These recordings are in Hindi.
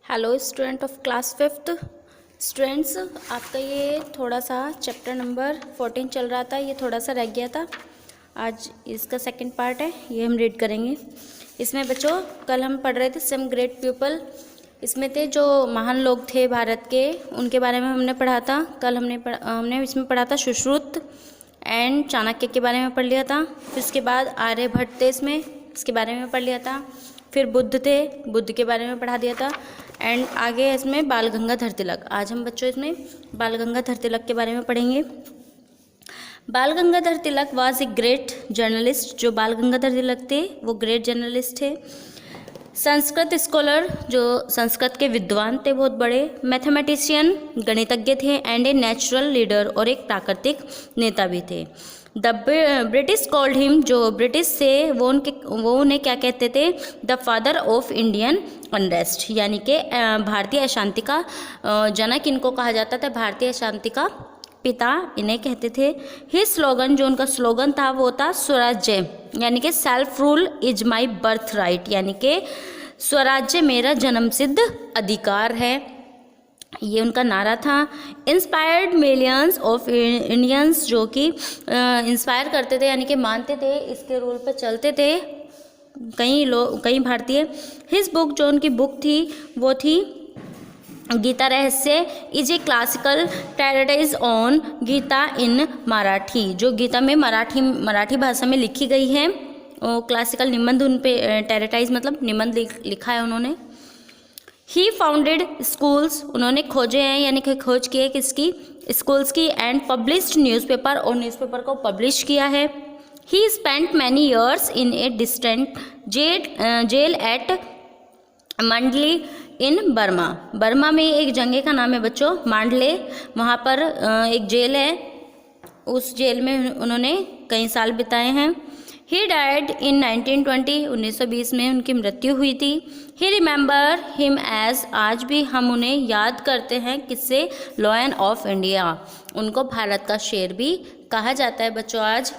Hello student of class fifth. Students, आपका ये थोड़ा सा चैप्टर नंबर 14 चल रहा था, ये थोड़ा सा रह गया था। आज इसका सेकंड पार्ट है, ये हम रीड करेंगे। इसमें बच्चों कल हम पढ़ रहे थे सम ग्रेट पीपल। इसमें थे जो महान लोग थे भारत के, उनके बारे में हमने पढ़ा था। कल हमने इसमें पढ़ा था सुश्रुत एंड चाणक्य के बारे में पढ़ लिया था। फिर उसके बाद आर्यभट्ट थे, इसके बारे में पढ़ लिया था। फिर बुद्ध थे, बुद्ध के बारे में पढ़ा दिया था। एंड आगे इसमें बाल गंगाधर तिलक। आज हम बच्चों इसमें बाल गंगाधर तिलक के बारे में पढ़ेंगे। बाल Gangadhar Tilak was a great journalist. जो बाल गंगाधर तिलक थे वो ग्रेट जर्नलिस्ट थे। संस्कृत स्कॉलर, जो संस्कृत के विद्वान थे बहुत बड़े। मैथमेटिशियन, गणितज्ञ थे। एंड ए नेचुरल लीडर, और एक प्राकृतिक नेता भी थे। द ब्रिटिश कॉल्ड हिम, जो ब्रिटिश थे वो उन्हें क्या कहते थे? The father of Indian unrest, यानी कि भारतीय अशांति का जनक इनको कहा जाता था। भारतीय अशांति का पिता इन्हें कहते थे। ही स्लोगन, जो उनका स्लोगन था वो था स्वराज्य, यानी कि self rule is my birth right, यानी कि स्वराज्य मेरा जन्मसिद्ध अधिकार है, ये उनका नारा था। इंस्पायर्ड मिलियंस ऑफ इंडियंस, जो कि इंस्पायर करते थे, यानी कि मानते थे, इसके रूल पर चलते थे कई भारतीय। हिज बुक, जो उनकी बुक थी वो थी Gita Rahasya, is a classical treatise on Gita in Marathi, जो गीता में मराठी भाषा में लिखी गई है। क्लासिकल निबंध उन पे, टेरेटाइज मतलब निबंध लिखा है उन्होंने। ही फाउंडेड स्कूल्स, उन्होंने खोजे हैं, यानी कि खोज की है किसकी? स्कूल्स की। एंड पब्लिश्ड न्यूज़पेपर, और न्यूज़पेपर को पब्लिश किया है। He spent many years in a distant jail at Mandalay in Burma. Burma में एक जगह का नाम है बच्चों मांडले, वहाँ पर एक जेल है, उस जेल में उन्होंने कई साल बिताए हैं। ही डाइड इन 1920, 1920 में उनकी मृत्यु हुई थी। ही रिमेंबर हिम एज, आज भी हम उन्हें याद करते हैं किससे? लॉयन ऑफ इंडिया, उनको भारत का शेर भी कहा जाता है बच्चों आज।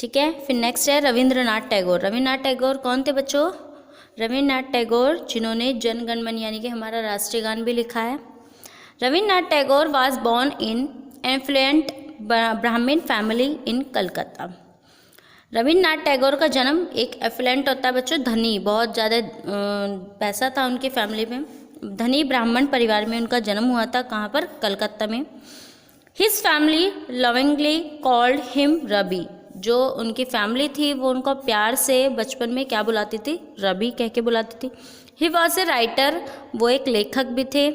ठीक है, फिर नेक्स्ट है रविंद्रनाथ टैगोर। रविंद्रनाथ टैगोर कौन थे बच्चों? रविंद्रनाथ टैगोर जिन्होंने जन गण मन यानी कि हमारा राष्ट्रीय गान भी लिखा है। Rabindranath Tagore was born in affluent Brahmin family in Calcutta. Rabindranath Tagore का जन्म, एक एफ्लुएंट होता है बच्चों धनी, बहुत ज़्यादा पैसा था उनकी फैमिली में, धनी ब्राह्मण परिवार में उनका जन्म हुआ था। कहाँ पर? कलकत्ता में। His family lovingly called him Rabi, जो उनकी फैमिली थी वो उनको प्यार से बचपन में क्या बुलाती थी? रवि कह के बुलाती थी। ही वॉज ए राइटर, वो एक लेखक भी थे।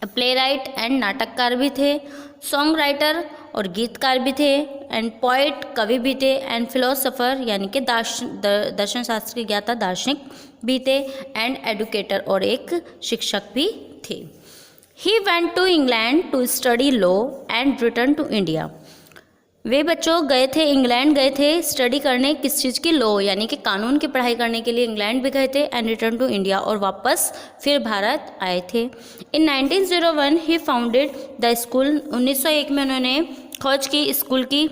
प्ले राइट एंड नाटककार भी थे। सॉन्ग राइटर, और गीतकार भी थे। एंड पोइट, कवि भी थे। एंड फिलोसोफर, यानी कि दर्शन शास्त्र के ज्ञाता दार्शनिक भी थे। एंड एडुकेटर, और एक शिक्षक भी थे। He went to England to study law and return to India. वे बच्चों गए थे, इंग्लैंड गए थे स्टडी करने, किस चीज़ की? लॉ, यानी कि कानून की पढ़ाई करने के लिए इंग्लैंड भी गए थे। एंड रिटर्न टू इंडिया, और वापस फिर भारत आए थे। इन 1901 ही फाउंडेड द स्कूल, 1901 में उन्होंने खोज की स्कूल की,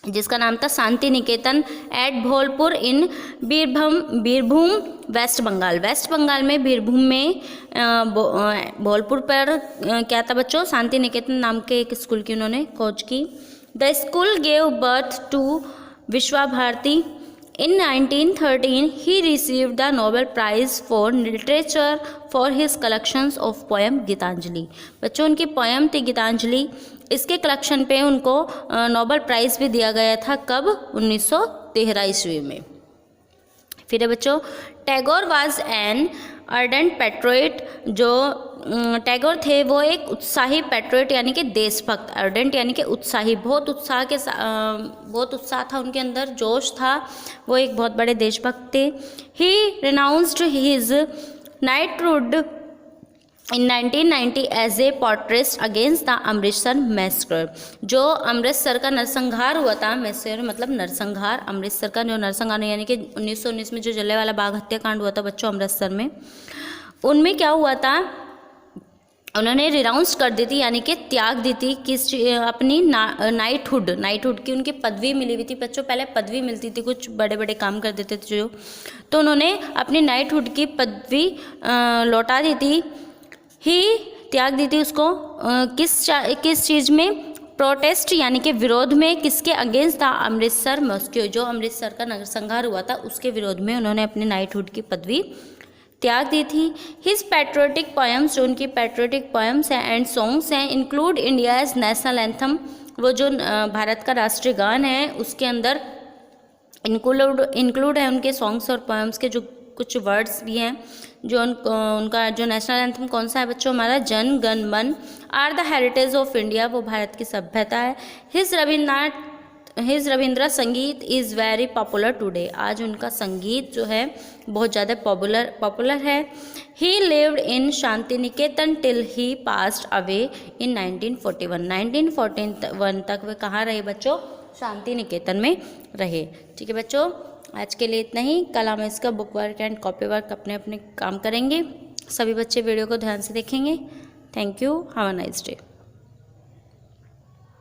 जिसका नाम था शांति निकेतन एट भोलपुर इन बीरभूम वेस्ट बंगाल। वेस्ट बंगाल में बीरभूम में भोलपुर पर क्या था बच्चों? शांति निकेतन नाम के एक स्कूल की उन्होंने खोज की। The school gave birth to Vishwa Bharati. In 1913 he received the Nobel prize for literature for his collections of poem Gitanjali. बच्चों उनकी पोएम थी गीतांजलि, इसके कलेक्शन पे उनको नोबेल प्राइज़ भी दिया गया था। कब? 1913 ईस्वी में। फिर है बच्चों Tagore was an ardent patriot. जो टैगोर थे वो एक उत्साही पैट्रियट, यानी कि देशभक्त। अर्डेंट यानी कि उत्साही, बहुत उत्साह था उनके अंदर, जोश था, वो एक बहुत बड़े देशभक्त थे। He renounced his knighthood in 1990 as a protest against the Amritsar massacre. जो अमृतसर का नरसंहार हुआ था, मैसेकर मतलब नरसंहार, अमृतसर का जो नरसंहार यानी कि 1919 में जो जलियांवाला बाग हत्याकांड हुआ था बच्चों अमृतसर में, उनमें क्या हुआ था? उन्होंने रिनाउंस कर दी थी, यानी कि त्याग दी थी अपनी नाइटहुड की उनकी पदवी मिली हुई थी बच्चों। पहले पदवी मिलती थी, कुछ बड़े बड़े काम कर देते थे जो, तो उन्होंने अपनी नाइटहुड की पदवी लौटा दी थी, ही त्याग दी थी उसको। किस चीज़ में? प्रोटेस्ट यानी कि विरोध में। किसके अगेंस्ट था? अमृतसर मॉस्क्यू, जो अमृतसर का नरसंहार हुआ था उसके विरोध में उन्होंने अपनी नाइटहुड की पदवी त्याग दी थी। हिज पैट्रियोटिक पोएम्स, जो उनकी पैट्रियोटिक पोएम्स हैं एंड सॉन्ग्स हैं, इंक्लूड इंडियाज नेशनल एंथम, वो जो भारत का राष्ट्रीय गान है उसके अंदर इंक्लूड है उनके सॉन्ग्स और पोएम्स के जो कुछ वर्ड्स भी हैं। जो उनका जो नेशनल एंथम कौन सा है बच्चों? हमारा Jana Gana Mana. Are the heritage of India, वो भारत की सभ्यता है। हिज रविंद्र संगीत इज़ वेरी पॉपुलर टुडे, आज उनका संगीत जो है बहुत ज़्यादा पॉपुलर है। ही lived in Shanti Niketan till he passed away in 1941, 1941 तक वे कहाँ रहे बच्चों? शांति निकेतन में रहे। ठीक है बच्चों, आज के लिए इतना ही। कल हम इसका book work and copy work अपने अपने काम करेंगे। सभी बच्चे वीडियो को ध्यान से देखेंगे। Thank you, have a nice day.